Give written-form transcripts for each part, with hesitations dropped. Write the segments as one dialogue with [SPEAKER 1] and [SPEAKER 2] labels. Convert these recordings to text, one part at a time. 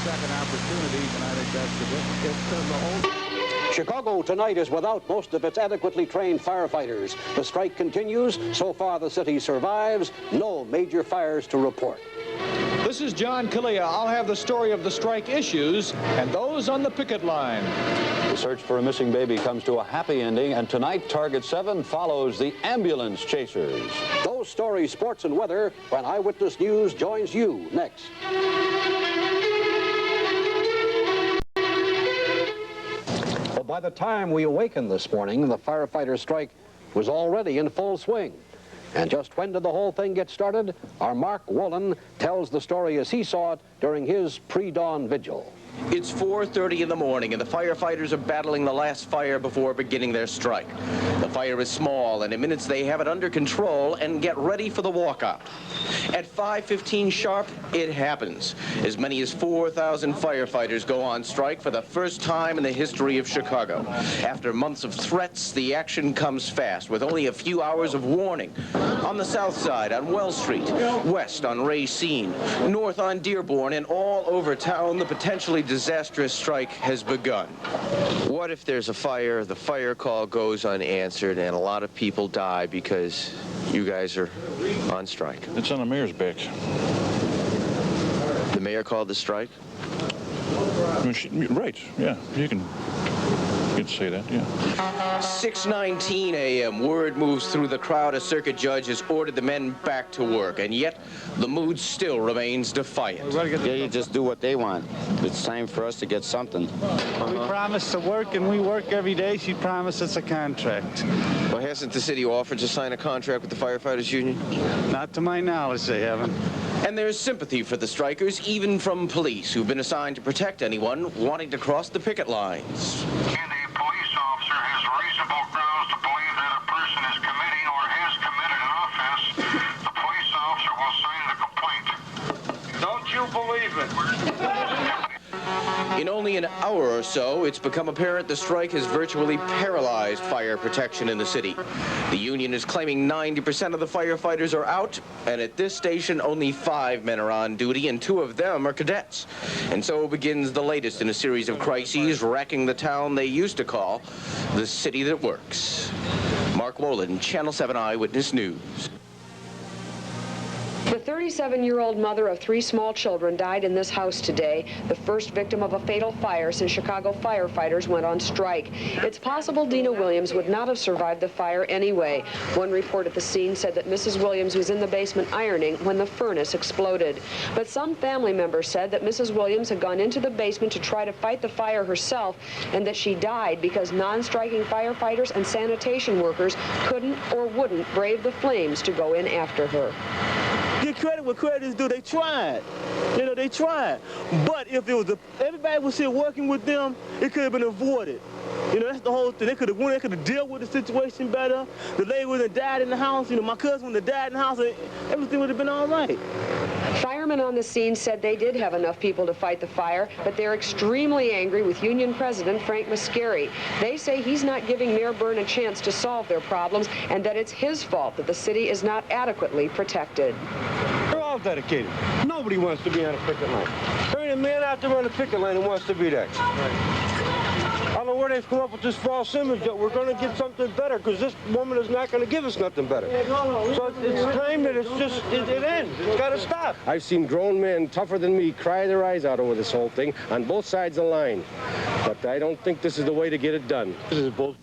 [SPEAKER 1] second opportunities, and I think that's the whole.
[SPEAKER 2] Chicago tonight is without most of its adequately trained firefighters. The strike continues. So far, the city survives. No major fires to report.
[SPEAKER 3] This is John Kalia. I'll have the story of the strike issues and those on the picket line.
[SPEAKER 4] The search for a missing baby comes to a happy ending, and tonight, Target 7 follows the ambulance chasers.
[SPEAKER 2] Those stories, sports, and weather when Eyewitness News joins you next. Well, by the time we awakened this morning, the firefighter strike was already in full swing. And just when did the whole thing get started? Our Mark Wolin tells the story as he saw it during his pre-dawn vigil.
[SPEAKER 5] It's 4:30 in the morning, and the firefighters are battling the last fire before beginning their strike. The fire is small, and in minutes they have it under control and get ready for the walkout. At 5:15 sharp, it happens. As many as 4,000 firefighters go on strike for the first time in the history of Chicago. After months of threats, the action comes fast, with only a few hours of warning. On the south side, on Wells Street, west on Racine, north on Dearborn, and all over town, the potentially disastrous strike has begun.
[SPEAKER 6] What if there's a fire, the fire call goes unanswered, and a lot of people die because you guys are on strike?
[SPEAKER 7] It's on the mayor's back.
[SPEAKER 6] The mayor called the strike?
[SPEAKER 7] Right, yeah, you can say that, yeah.
[SPEAKER 5] 6:19 a.m. Word moves through the crowd. A circuit judge has ordered the men back to work, and yet the mood still remains defiant.
[SPEAKER 8] Yeah, you just do what they want. It's time for us to get something.
[SPEAKER 9] We promise to work, and we work every day. She promised us a contract.
[SPEAKER 6] Well, hasn't the city offered to sign a contract with the firefighters union?
[SPEAKER 9] Not to my knowledge, they haven't.
[SPEAKER 5] And there's sympathy for the strikers, even from police, who've been assigned to protect anyone wanting to cross the picket lines.
[SPEAKER 10] Any police officer has reasonable grounds to believe that a person is committing or has committed an offense, the police officer will sign the complaint. Don't you believe it?
[SPEAKER 5] In only an hour or so, it's become apparent the strike has virtually paralyzed fire protection in the city. The union is claiming 90% of the firefighters are out, and at this station, only 5 men are on duty, and 2 of them are cadets. And so begins the latest in a series of crises wracking the town they used to call the city that works. Mark Wolin, Channel 7 Eyewitness News.
[SPEAKER 11] The 37-year-old mother of 3 small children died in this house today, the first victim of a fatal fire since Chicago firefighters went on strike. It's possible Dina Williams would not have survived the fire anyway. One report at the scene said that Mrs. Williams was in the basement ironing when the furnace exploded. But some family members said that Mrs. Williams had gone into the basement to try to fight the fire herself, and that she died because non-striking firefighters and sanitation workers couldn't or wouldn't brave the flames to go in after her.
[SPEAKER 12] Get credit where credit is due. They tried. You know, they tried. But if it was everybody was here working with them, it could have been avoided. You know, that's the whole thing. They could have went, they could have dealt with the situation better. The lady would have died in the house. You know, my cousin would have died in the house, and everything would have been all right.
[SPEAKER 11] Firemen on the scene said they did have enough people to fight the fire, but they're extremely angry with Union President Frank Mascari. They say he's not giving Mayor Byrne a chance to solve their problems, and that it's his fault that the city is not adequately protected.
[SPEAKER 12] They're all dedicated. Nobody wants to be on a picket line. There ain't a man out there on a picket line who wants to be there. I don't know where they've come up with this false image that we're going to get something better, because this woman is not going to give us nothing better. So it's time that it ends. It's got to stop. I've seen grown men tougher than me cry their eyes out over this whole thing on both sides of the line. But I don't think this is the way to get it done. This is bull.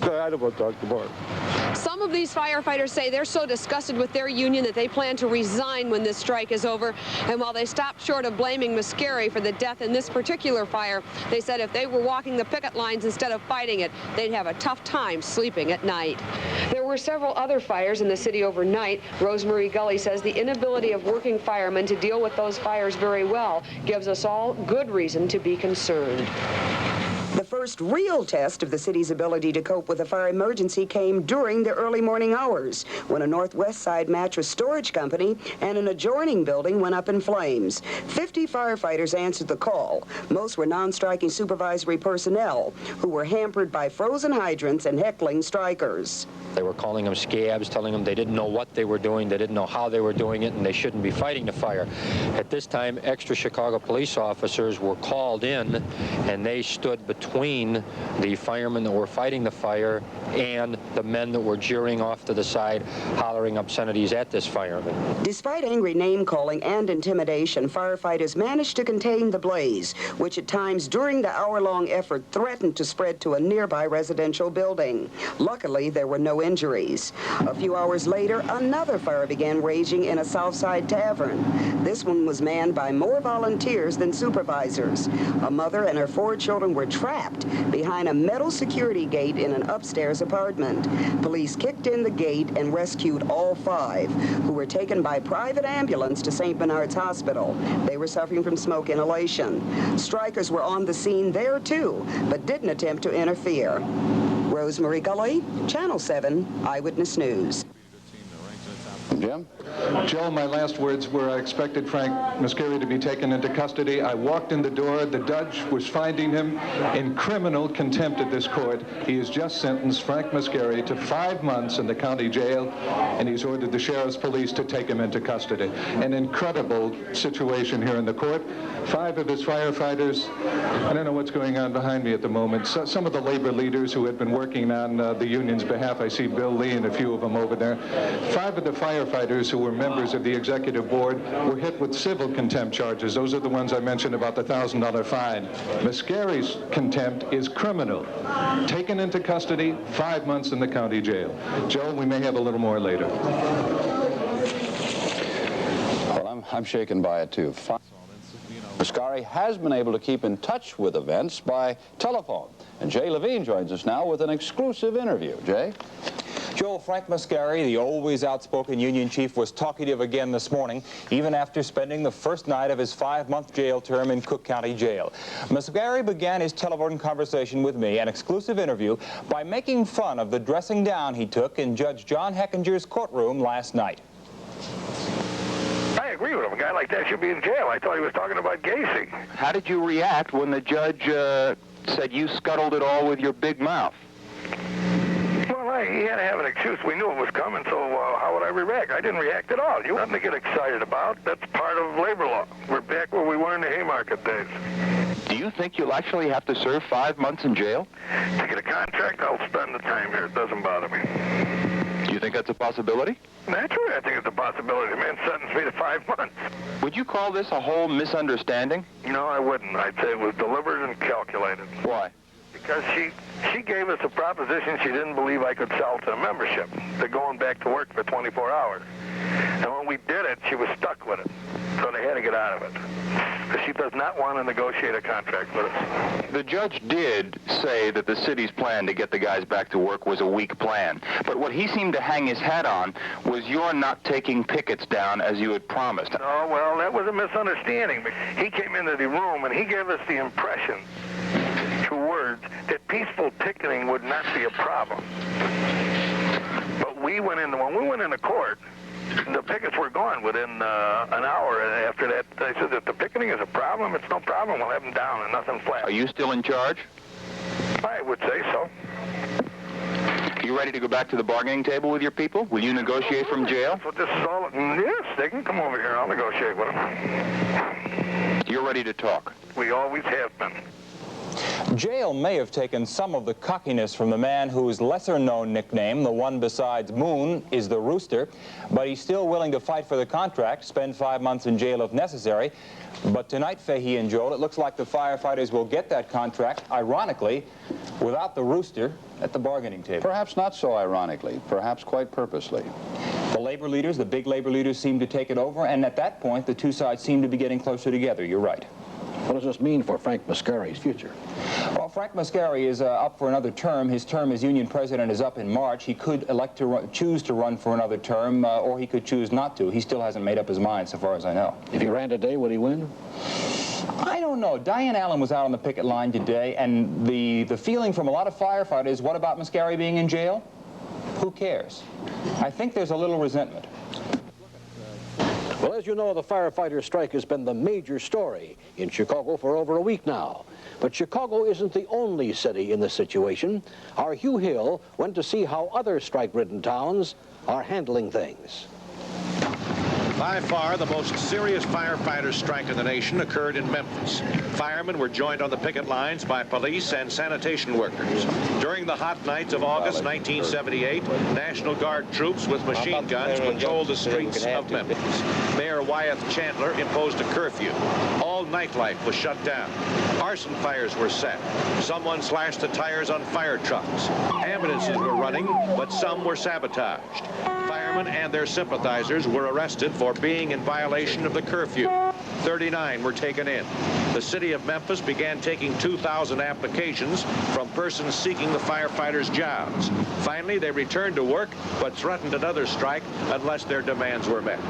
[SPEAKER 12] I don't want to talk about it.
[SPEAKER 11] Some of these firefighters say they're so disgusted with their union that they plan to resign when this strike is over. And while they stopped short of blaming Mascari for the death in this particular fire, they said if they were walking the picket lines instead of fighting it, they'd have a tough time sleeping at night. There were several other fires in the city overnight. Rosemary Gully says the inability of working firemen to deal with those fires very well gives us all good reason to be concerned.
[SPEAKER 13] The first real test of the city's ability to cope with a fire emergency came during the early morning hours when a Northwest Side mattress storage company and an adjoining building went up in flames. 50 firefighters answered the call. Most were non-striking supervisory personnel who were hampered by frozen hydrants and heckling strikers.
[SPEAKER 14] They were calling them scabs, telling them they didn't know what they were doing, they didn't know how they were doing it, and they shouldn't be fighting the fire. At this time, extra Chicago police officers were called in, and they stood between the firemen that were fighting the fire and the men that were jeering off to the side, hollering obscenities at this fireman.
[SPEAKER 13] Despite angry name-calling and intimidation, firefighters managed to contain the blaze, which at times during the hour-long effort threatened to spread to a nearby residential building. Luckily, there were no injuries. A few hours later, another fire began raging in a Southside tavern. This one was manned by more volunteers than supervisors. A mother and her 4 children were trapped behind a metal security gate in an upstairs apartment. Police kicked in the gate and rescued all 5, who were taken by private ambulance to St. Bernard's Hospital. They were suffering from smoke inhalation. Strikers were on the scene there too, but didn't attempt to interfere. Rosemary Gully, Channel 7 Eyewitness News.
[SPEAKER 2] Jim?
[SPEAKER 15] Joe, my last words were I expected Frank Mascari to be taken into custody. I walked in the door. The judge was finding him in criminal contempt at this court. He has just sentenced Frank Mascari to 5 months in the county jail, and he's ordered the sheriff's police to take him into custody. An incredible situation here in the court. 5 of his firefighters, I don't know what's going on behind me at the moment. Some of the labor leaders who had been working on the union's behalf, I see Bill Lee and a few of them over there. 5 of the firefighters who were members of the executive board were hit with civil contempt charges. Those are the ones I mentioned about the $1,000 fine. Mascari's contempt is criminal. Taken into custody, 5 months in the county jail. Joe, we may have a little more later.
[SPEAKER 4] Well, I'm shaken by it, too. Mascari has been able to keep in touch with events by telephone. And Jay Levine joins us now with an exclusive interview. Jay?
[SPEAKER 16] Joel, Frank Mascari, the always outspoken union chief, was talkative again this morning, even after spending the first night of his 5-month jail term in Cook County Jail. Mascari began his telephone conversation with me, an exclusive interview, by making fun of the dressing down he took in Judge John Heckinger's courtroom last night.
[SPEAKER 10] I agree with him. A guy like that should be in jail. I thought he was talking about Gacy.
[SPEAKER 17] How did you react when the judge said you scuttled it all with your big mouth?
[SPEAKER 10] Well, he had to have an excuse. We knew it was coming, so how would I react? I didn't react at all. You nothing to get excited about. That's part of labor law. We're back where we were in the Haymarket days.
[SPEAKER 17] Do you think you'll actually have to serve 5 months in jail?
[SPEAKER 10] To get a contract, I'll spend the time here. It doesn't bother me.
[SPEAKER 17] Do you think that's a possibility?
[SPEAKER 10] Naturally, I think it's a possibility. The man sentenced me to 5 months.
[SPEAKER 17] Would you call this a whole misunderstanding?
[SPEAKER 10] No, I wouldn't. I'd say it was deliberate and calculated.
[SPEAKER 17] Why?
[SPEAKER 10] Because she gave us a proposition she didn't believe I could sell to the membership. They're going back to work for 24 hours. And when we did it, she was stuck with it. So they had to get out of it. Because she does not want to negotiate a contract with us.
[SPEAKER 17] The judge did say that the city's plan to get the guys back to work was a weak plan. But what he seemed to hang his hat on was your not taking pickets down as you had promised.
[SPEAKER 10] Oh, well, that was a misunderstanding. He came into the room and he gave us the impression, through words, that peaceful picketing would not be a problem. But when we went into court, the pickets were gone within an hour after that. They said that the picketing is a problem. It's no problem. We'll have them down and nothing flat.
[SPEAKER 17] Are you still in charge?
[SPEAKER 10] I would say so.
[SPEAKER 17] You ready to go back to the bargaining table with your people? Will you negotiate from jail?
[SPEAKER 10] So this is all. Yes, they can come over here. I'll negotiate with them.
[SPEAKER 17] You're ready to talk.
[SPEAKER 10] We always have been.
[SPEAKER 16] Jail may have taken some of the cockiness from the man whose lesser-known nickname, the one besides Moon, is the Rooster, but he's still willing to fight for the contract, spend 5 months in jail if necessary. But tonight, Fahey and Joel, it looks like the firefighters will get that contract, ironically, without the Rooster at the bargaining table.
[SPEAKER 4] Perhaps not so ironically, perhaps quite purposely.
[SPEAKER 16] The labor leaders, the big labor leaders, seem to take it over, and at that point, the two sides seem to be getting closer together. You're right.
[SPEAKER 2] What does this mean for Frank Mascari's future?
[SPEAKER 16] Well, Frank Mascari is up for another term. His term as union president is up in March. He could elect to choose to run for another term, or he could choose not to. He still hasn't made up his mind, so far as I know.
[SPEAKER 2] If he ran today, would he win?
[SPEAKER 16] I don't know. Diane Allen was out on the picket line today, and the feeling from a lot of firefighters, what about Mascari being in jail? Who cares? I think there's a little resentment.
[SPEAKER 2] Well, as you know, the firefighter strike has been the major story in Chicago for over a week now. But Chicago isn't the only city in this situation. Our Hugh Hill went to see how other strike-ridden towns are handling things.
[SPEAKER 3] By far, the most serious firefighter strike in the nation occurred in Memphis. Firemen were joined on the picket lines by police and sanitation workers. During the hot nights of August 1978, National Guard troops with machine guns patrolled the streets of Memphis. Mayor Wyeth Chandler imposed a curfew. All nightlife was shut down. Arson fires were set. Someone slashed the tires on fire trucks. Ambulances were running, but some were sabotaged. Firemen and their sympathizers were arrested for being in violation of the curfew. 39 were taken in. The city of Memphis began taking 2,000 applications from persons seeking the firefighters' jobs. Finally, they returned to work, but threatened another strike unless their demands were met.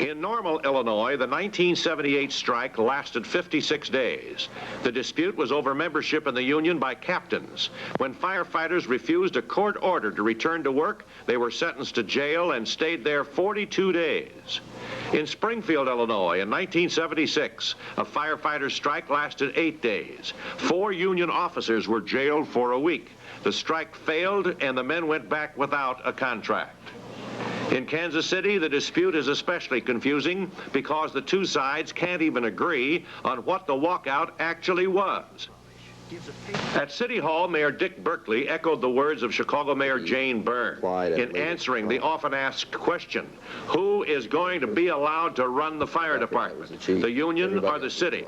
[SPEAKER 3] In Normal, Illinois, the 1978 strike lasted 56 days. The dispute was over membership in the union by captains. When firefighters refused a court order to return to work, they were sentenced to jail and stayed there 42 days. In Springfield, Illinois, in 1976, a firefighter strike lasted 8 days. 4 union officers were jailed for a week. The strike failed, and the men went back without a contract. In Kansas City, the dispute is especially confusing because the two sides can't even agree on what the walkout actually was. At City Hall, Mayor Dick Berkeley echoed the words of Chicago Mayor Jane Byrne in answering the often asked question, who is going to be allowed to run the fire department, the union or the city?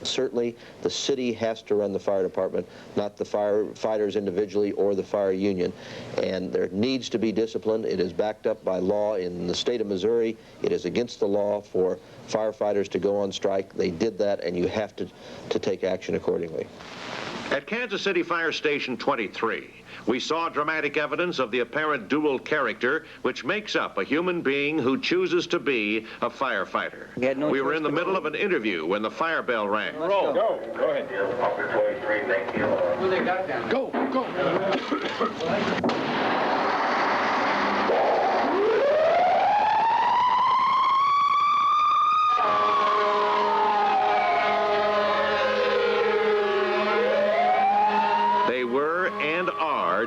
[SPEAKER 18] Certainly, the city has to run the fire department, not the firefighters individually or the fire union. And there needs to be discipline. It is backed up by law in the state of Missouri. It is against the law for firefighters to go on strike. They did that, and you have to take action accordingly.
[SPEAKER 3] At Kansas City Fire Station 23, we saw dramatic evidence of the apparent dual character which makes up a human being who chooses to be a firefighter. We were in the middle of an interview when the fire bell rang.
[SPEAKER 10] Roll. Go. Go ahead. Who they got down? Go. Go.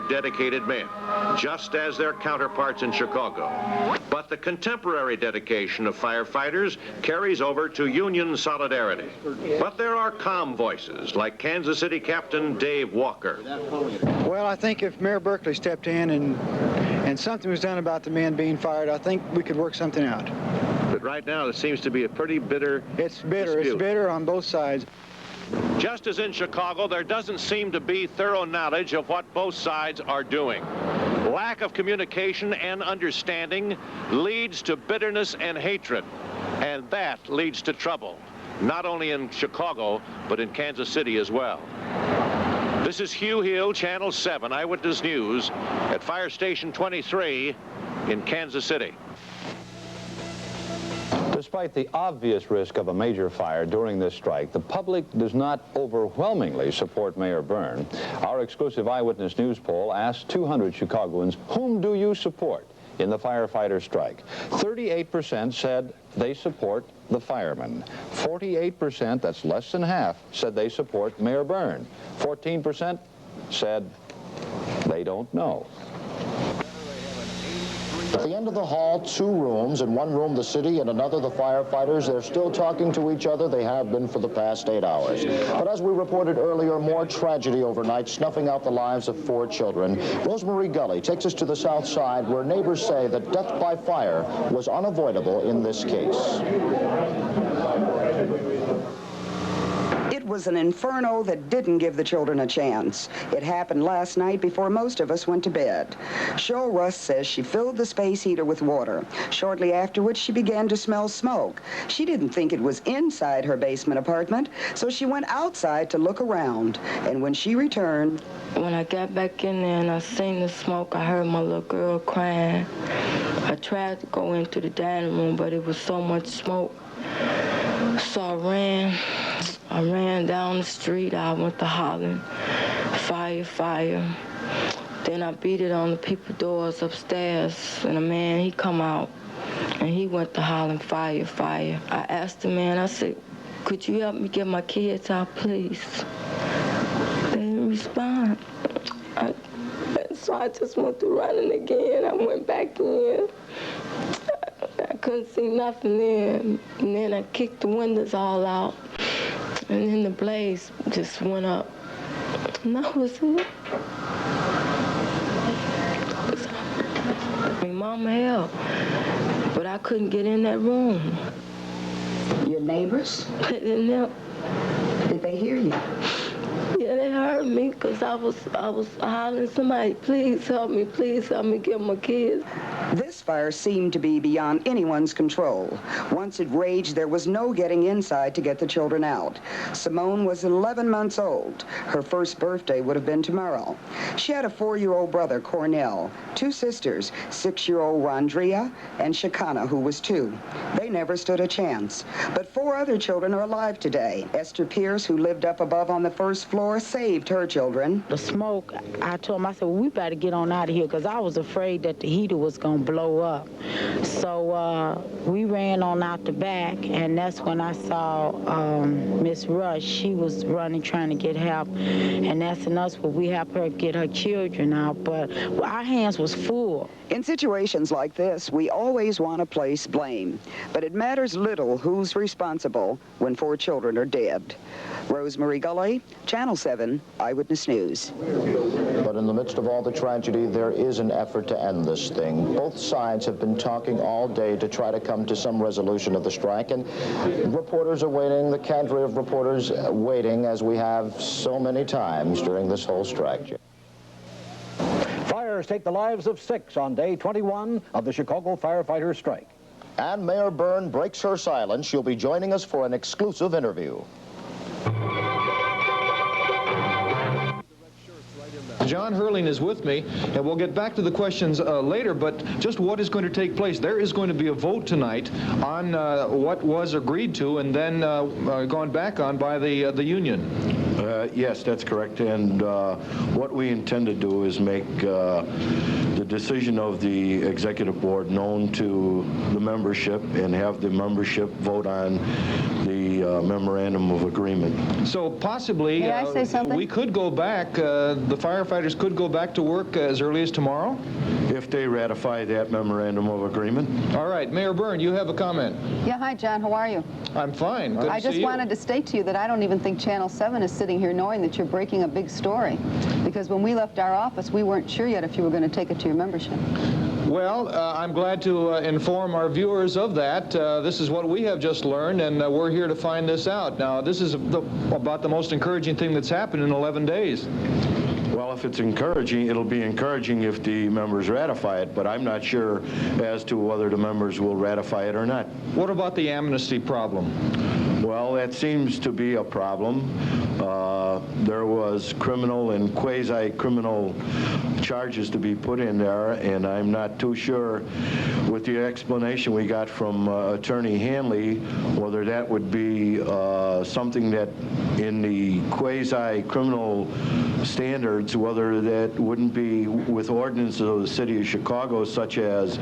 [SPEAKER 3] Dedicated men, just as their counterparts in Chicago. But the contemporary dedication of firefighters carries over to union solidarity. But there are calm voices, like Kansas City Captain Dave Walker.
[SPEAKER 19] Well, I think if Mayor Berkeley stepped in and something was done about the men being fired, I think we could work something out.
[SPEAKER 3] But right now, there seems to be a pretty bitter dispute.
[SPEAKER 19] It's bitter on both sides.
[SPEAKER 3] Just as in Chicago, there doesn't seem to be thorough knowledge of what both sides are doing. Lack of communication and understanding leads to bitterness and hatred, and that leads to trouble, not only in Chicago, but in Kansas City as well. This is Hugh Hill, Channel 7 Eyewitness News at Fire Station 23 in Kansas City.
[SPEAKER 4] Despite the obvious risk of a major fire during this strike, the public does not overwhelmingly support Mayor Byrne. Our exclusive Eyewitness News poll asked 200 Chicagoans, whom do you support in the firefighter strike? 38% said they support the firemen. 48%, that's less than half, said they support Mayor Byrne. 14% said they don't know.
[SPEAKER 20] At the end of the hall, 2 rooms. In one room, the city, and another, the firefighters. They're still talking to each other. They have been for the past 8 hours. But as we reported earlier, more tragedy overnight, snuffing out the lives of 4 children. Rosemary Gully takes us to the south side, where neighbors say that death by fire was unavoidable in this case.
[SPEAKER 13] It was an inferno that didn't give the children a chance. It happened last night before most of us went to bed. Cheryl Russ says she filled the space heater with water. Shortly afterwards, she began to smell smoke. She didn't think it was inside her basement apartment, so she went outside to look around. And when she returned...
[SPEAKER 21] When I got back in there and I seen the smoke, I heard my little girl crying. I tried to go into the dining room, but it was so much smoke. So I ran down the street. I went to hollering, fire, fire. Then I beat it on the people's doors upstairs, and a man, he come out, and he went to hollering, fire, fire. I asked the man, I said, could you help me get my kids out, please? They didn't respond. So I just went to running again. I went back in. I couldn't see nothing there. And then I kicked the windows all out. And then the blaze just went up. And that was it. My mama helped, but I couldn't get in that room.
[SPEAKER 13] Your neighbors?
[SPEAKER 21] They didn't help.
[SPEAKER 13] Did they hear you?
[SPEAKER 21] Yeah, they heard me because I was hollering, somebody, please help me get my kids.
[SPEAKER 13] This fire seemed to be beyond anyone's control. Once it raged, there was no getting inside to get the children out. Simone was 11 months old. Her first birthday would have been tomorrow. She had a 4-year-old brother, Cornell, 2 sisters, 6-year-old Rondria and Shakana, who was 2. They never stood a chance. But 4 other children are alive today. Esther Pierce, who lived up above on the first floor, saved her children.
[SPEAKER 22] The smoke, I told them, I said, well, we better get on out of here because I was afraid that the heater was going to blow up. So we ran on out the back, and that's when I saw Miss Rush. She was running, trying to get help, and asking us would we help her get her children out, but our hands was full.
[SPEAKER 13] In situations like this, we always want to place blame, but it matters little who's responsible when 4 children are dead. Rosemary Gully, Channel 7 Eyewitness News.
[SPEAKER 20] But in the midst of all the tragedy, there is an effort to end this thing. Both sides have been talking all day to try to come to some resolution of the strike, and reporters are waiting, the cadre of reporters waiting, as we have so many times during this whole strike.
[SPEAKER 2] Fires take the lives of 6 on day 21 of the Chicago firefighters' strike.
[SPEAKER 20] And Mayor Byrne breaks her silence. She'll be joining us for an exclusive interview.
[SPEAKER 15] John Hurling is with me, and we'll get back to the questions later, but just what is going to take place? There is going to be a vote tonight on what was agreed to and then gone back on by the union.
[SPEAKER 23] Yes, that's correct, and what we intend to do is make the decision of the executive board known to the membership and have the membership vote on the memorandum of agreement.
[SPEAKER 15] So possibly
[SPEAKER 24] May I say something?
[SPEAKER 15] We could go back, the firefighters could go back to work as early as tomorrow?
[SPEAKER 23] If they ratify that memorandum of agreement.
[SPEAKER 15] All right, Mayor Byrne, you have a comment.
[SPEAKER 24] Yeah, hi, John. How are you?
[SPEAKER 15] I'm fine. Good
[SPEAKER 24] I
[SPEAKER 15] to see
[SPEAKER 24] just
[SPEAKER 15] you.
[SPEAKER 24] wanted to state to you that I don't even think Channel 7 is sitting here knowing that you're breaking a big story. Because when we left our office, we weren't sure yet if you were going to take it to your membership.
[SPEAKER 15] Well, I'm glad to inform our viewers of that. This is what we have just learned, and we're here to find this out. Now, this is about the most encouraging thing that's happened in 11 days.
[SPEAKER 23] Well, if it's encouraging, it'll be encouraging if the members ratify it, but I'm not sure as to whether the members will ratify it or not.
[SPEAKER 15] What about the amnesty problem?
[SPEAKER 23] Well, that seems to be a problem. There was criminal and quasi-criminal charges to be put in there, and I'm not too sure with the explanation we got from Attorney Hanley whether that would be something that in the quasi-criminal standards, whether that wouldn't be with ordinances of the city of Chicago, such as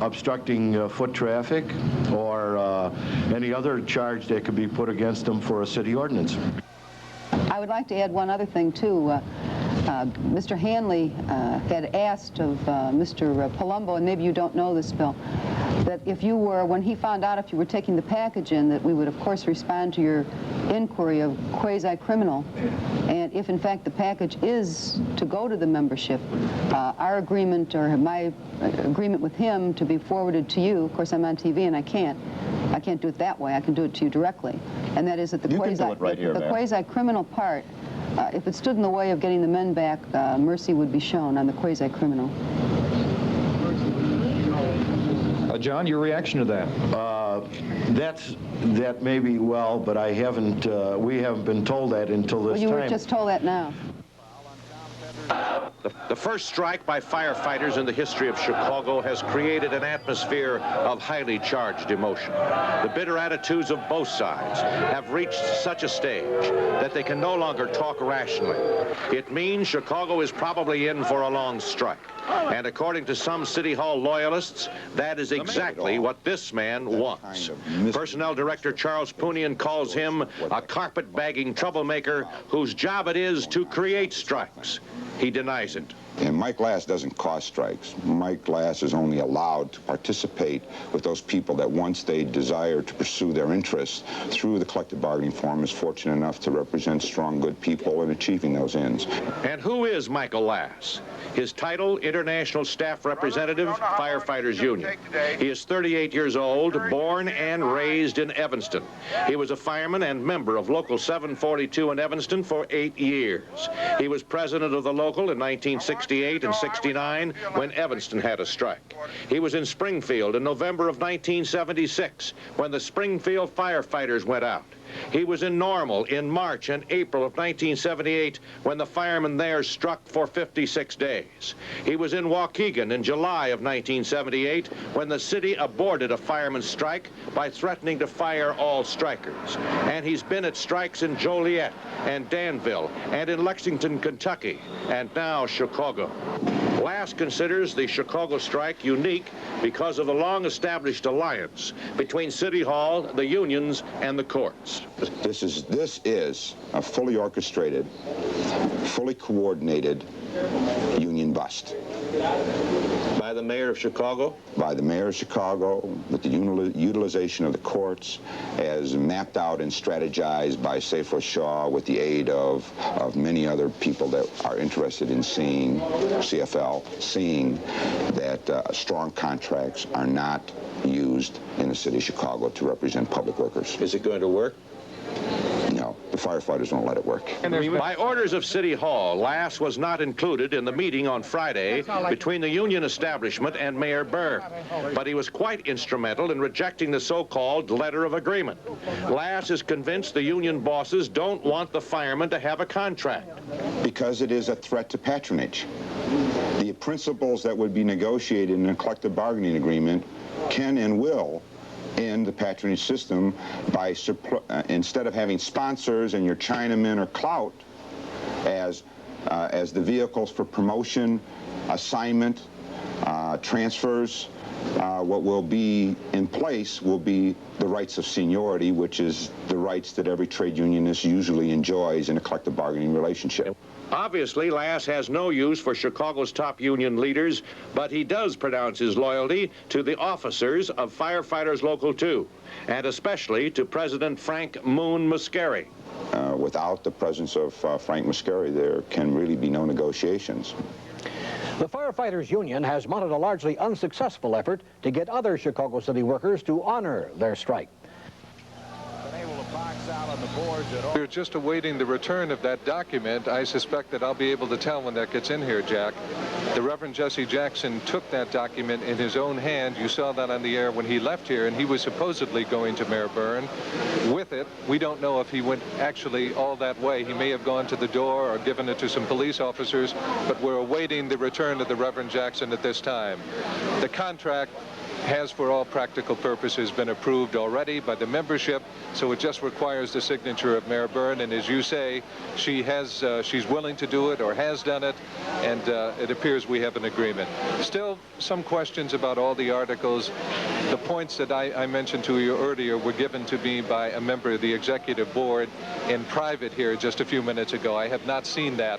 [SPEAKER 23] obstructing foot traffic or any other charge that could be put against them for a city ordinance.
[SPEAKER 24] I would like to add one other thing, too. Mr. Hanley had asked of Mr. Palumbo, and maybe you don't know this, Bill, that if you were, when he found out if you were taking the package in, that we would, of course, respond to your inquiry of quasi-criminal. And if, in fact, the package is to go to the membership, our agreement, or my agreement with him to be forwarded to you, of course, I'm on TV and I can't do it that way. I can do it to you directly. and that is that the
[SPEAKER 4] You can do it right here, Mayor.
[SPEAKER 24] quasi-criminal part, if it stood in the way of getting the men back, mercy would be shown on the quasi-criminal.
[SPEAKER 1] John, your reaction to that?
[SPEAKER 23] That may be well, but I haven't. We haven't been told that until this
[SPEAKER 24] Well, you
[SPEAKER 23] time.
[SPEAKER 24] were just told that now.
[SPEAKER 3] The first strike by firefighters in the history of Chicago has created an atmosphere of highly charged emotion. The bitter attitudes of both sides have reached such a stage that they can no longer talk rationally. It means Chicago is probably in for a long strike. And according to some City Hall loyalists, that is exactly what this man wants. Personnel Director Charles Poonian calls him a carpet-bagging troublemaker whose job it is to create strikes. He denies it.
[SPEAKER 6] And Mike Lass doesn't cause strikes. Mike Lass is only allowed to participate with those people that once they desire to pursue their interests through the collective bargaining forum is fortunate enough to represent strong, good people in achieving those ends.
[SPEAKER 3] And who is Michael Lass? His title, International Staff Representative, Firefighters Union. He is 38 years old, born and raised in Evanston. He was a fireman and member of Local 742 in Evanston for 8 years. He was president of the local in 1968 and 69 when Evanston had a strike. He was in Springfield in November of 1976 when the Springfield firefighters went out. He was in Normal in March and April of 1978 when the firemen there struck for 56 days. He was in Waukegan in July of 1978 when the city aborted a fireman's strike by threatening to fire all strikers. And he's been at strikes in Joliet and Danville and in Lexington, Kentucky, and now Chicago. Lass considers the Chicago strike unique because of the long-established alliance between City Hall, the unions, and the courts.
[SPEAKER 6] This is a fully orchestrated, fully coordinated union bust.
[SPEAKER 18] By the mayor of Chicago?
[SPEAKER 6] By the mayor of Chicago, with the utilization of the courts as mapped out and strategized by Seyfried Shaw with the aid of many other people that are interested in seeing CFL, seeing that strong contracts are not used in the city of Chicago to represent public workers.
[SPEAKER 18] Is it going to work?
[SPEAKER 6] No, the firefighters won't let it work.
[SPEAKER 3] By orders of City Hall, Lass was not included in the meeting on Friday between the union establishment and Mayor Byrne, but he was quite instrumental in rejecting the so-called letter of agreement. Lass is convinced the union bosses don't want the firemen to have a contract.
[SPEAKER 6] Because it is a threat to patronage. The principles that would be negotiated in a collective bargaining agreement can and will end the patronage system by instead of having sponsors and your Chinamen or clout as the vehicles for promotion, assignment, transfers. What will be in place will be the rights of seniority, which is the rights that every trade unionist usually enjoys in a collective bargaining relationship.
[SPEAKER 3] Obviously, Lass has no use for Chicago's top union leaders, but he does pronounce his loyalty to the officers of Firefighters Local 2, and especially to President Frank Moon Muskerry.
[SPEAKER 6] Without the presence of Frank Muskerry, there can really be no negotiations.
[SPEAKER 2] The Firefighters Union has mounted a largely unsuccessful effort to get other Chicago City workers to honor their strike.
[SPEAKER 15] We're just awaiting the return of that document. I suspect that I'll be able to tell when that gets in here, Jack. The Reverend Jesse Jackson took that document in his own hand. You saw that on the air when he left here, and he was supposedly going to Mayor Byrne with it. We don't know if he went actually all that way. He may have gone to the door or given it to some police officers, but we're awaiting the return of the Reverend Jackson at this time. The contract has, for all practical purposes, been approved already by the membership, so it just requires the signature of Mayor Byrne, and as you say, she's willing to do it or has done it, and it appears we have an agreement. Still, some questions about all the articles. The points that I mentioned to you earlier were given to me by a member of the executive board in private here just a few minutes ago. I have not seen a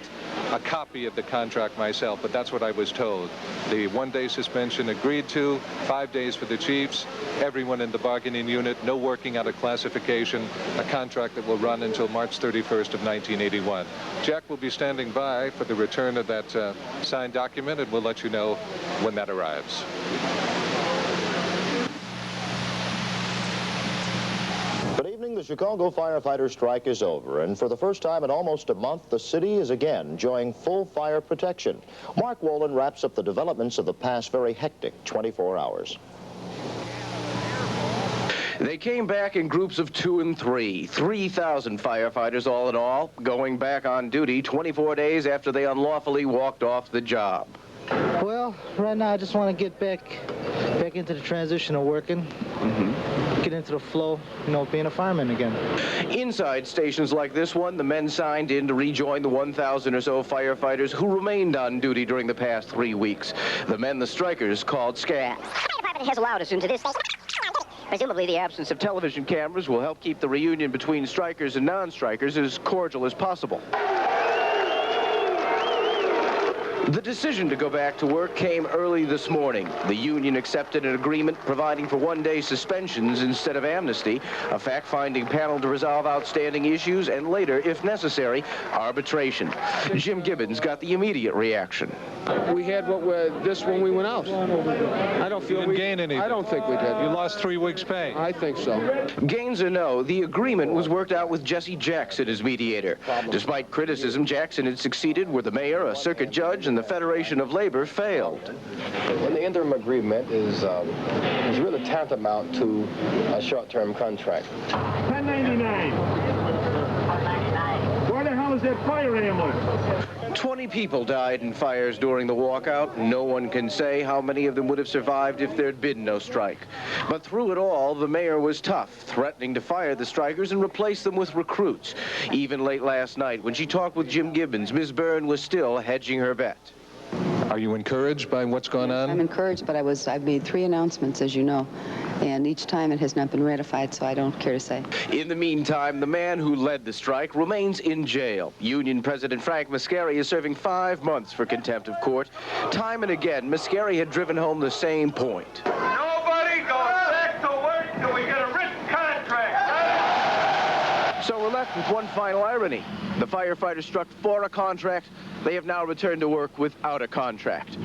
[SPEAKER 15] copy of the contract myself, but that's what I was told. The one-day suspension agreed to, 5 days for the chiefs, everyone in the bargaining unit, no working out of classification, a contract that will run until March 31st of 1981. Jack will be standing by for the return of that signed document, and we'll let you know when that arrives.
[SPEAKER 20] Good evening The Chicago firefighter strike is over, and for the first time in almost a month, the city is again enjoying full fire protection. Mark Wolin wraps up the developments of the past very hectic 24 hours.
[SPEAKER 5] They came back in groups of 2 and 3, 3,000 firefighters all in all, going back on duty 24 days after they unlawfully walked off the job.
[SPEAKER 7] Well, right now I just want to get back into the transition of working, get into the flow, you know, being a fireman again.
[SPEAKER 5] Inside stations like this one, the men signed in to rejoin the 1,000 or so firefighters who remained on duty during the past 3 weeks. The men the strikers called SCAT.
[SPEAKER 8] The department has allowed us into this. Presumably the absence
[SPEAKER 5] Of television cameras will help keep the reunion between strikers and non-strikers as cordial as possible. The decision to go back to work came early this morning. The union accepted an agreement providing for one-day suspensions instead of amnesty, a fact-finding panel to resolve outstanding issues, and later, if necessary, arbitration. Jim Gibbons got the immediate reaction.
[SPEAKER 9] We had this when we went out. I don't feel we gained anything. I don't think we did. You lost 3 weeks' pay. I think so.
[SPEAKER 5] Gains or no, the agreement was worked out with Jesse Jackson as mediator. Despite criticism, Jackson had succeeded where the mayor, a circuit judge, and the Federation of Labor failed.
[SPEAKER 25] And the interim agreement is really tantamount to a short-term contract.
[SPEAKER 10] 1099. Where the hell is that fire ambulance?
[SPEAKER 5] 20 people died in fires during the walkout. No one can say how many of them would have survived if there'd been no strike. But through it all, the mayor was tough, threatening to fire the strikers and replace them with recruits. Even late last night, when she talked with Jim Gibbons, Ms. Byrne was still hedging her bet.
[SPEAKER 9] Are you encouraged by what's gone on?
[SPEAKER 24] I'm encouraged, but I've made 3 announcements, as you know, and each time it has not been ratified, so I don't care to say.
[SPEAKER 5] In the meantime, the man who led the strike remains in jail. Union President Frank Mascari is serving 5 months for contempt of court. Time and again, Mascari had driven home the same point.
[SPEAKER 10] Nobody goes back to work till we get a written contract.
[SPEAKER 5] So we're left with one final irony. The firefighters struck for a contract. They have now returned to work without a contract.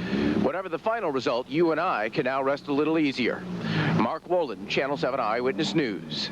[SPEAKER 5] Whatever the final result, you and I can now rest a little easier. Mark Wolin, Channel 7 Eyewitness News.